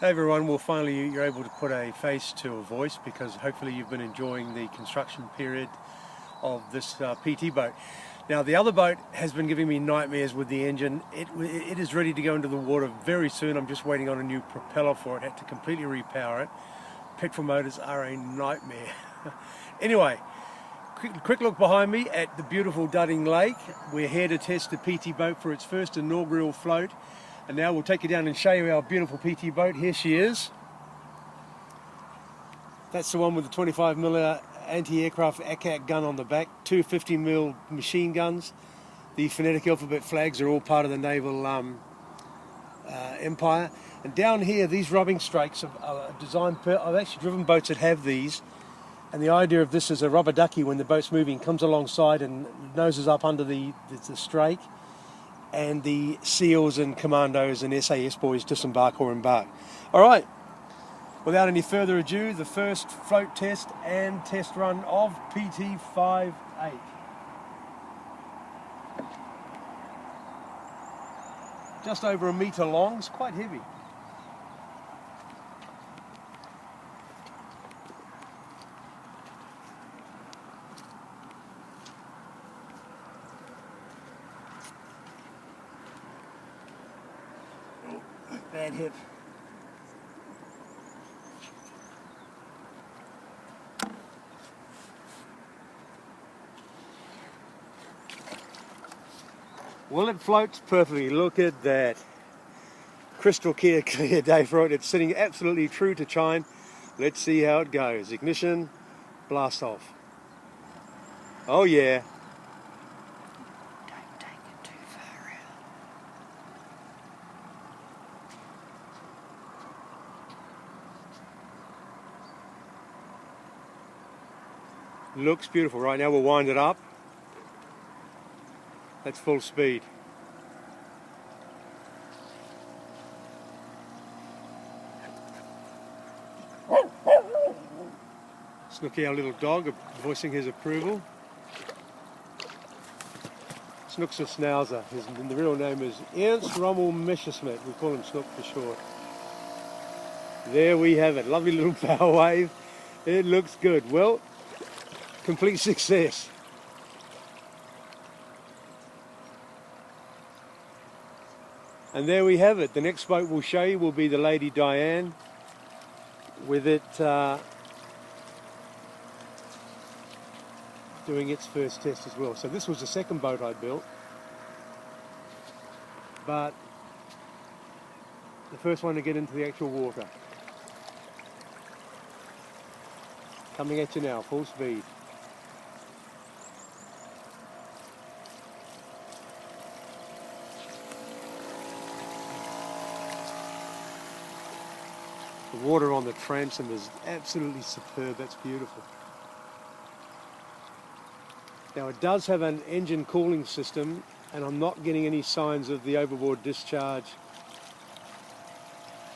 Hey everyone, well finally you're able to put a face to a voice because hopefully you've been enjoying the construction period of this PT boat. Now the other boat has been giving me nightmares with the engine. It is ready to go into the water very soon. I'm just waiting on a new propeller for it. Had to completely repower it. Petrol motors are a nightmare. Anyway, quick look behind me at the beautiful Dudding Lake. We're here to test the PT boat for its first inaugural float. And now we'll take you down and show you our beautiful PT boat. Here she is. That's the one with the 25mm anti-aircraft ACAC gun on the back, two 50mm machine guns. The phonetic alphabet flags are all part of the naval empire. And down here, these rubbing strikes are designed I've actually driven boats that have these. And the idea of this is a rubber ducky when the boat's moving comes alongside and noses up under the strake. And the SEALs and Commandos and SAS boys disembark or embark. All right, without any further ado, the first float test and test run of PT58. Just over a metre long, it's quite heavy. Bad hip. Well, it floats perfectly. Look at that. Crystal clear day for it. It's sitting absolutely true to chine. Let's see how it goes. Ignition, blast off. Oh yeah. Don't take it too far out. Looks beautiful. Right now we'll wind it up. That's full speed. Snooky, our little dog, voicing his approval. Snook's a schnauzer. The real name is Ernst Rommel Messerschmitt. We call him Snook for short. There we have it. Lovely little power wave. It looks good. Well, complete success. And there we have it. The next boat we'll show you will be the Lady Diane, with it doing its first test as well. So this was the second boat I built, but the first one to get into the actual water. Coming at you now, full speed. The water on the transom is absolutely superb. That's beautiful. Now it does have an engine cooling system, and I'm not getting any signs of the overboard discharge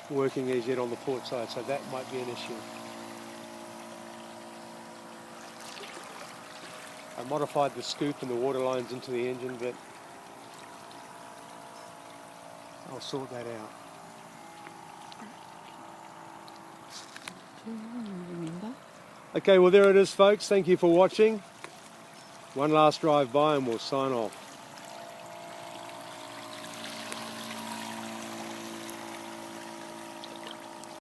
working as yet on the port side, so that might be an issue. I modified the scoop and the water lines into the engine, but I'll sort that out. Remember? Okay, well there it is folks. Thank you for watching. One last drive by and we'll sign off.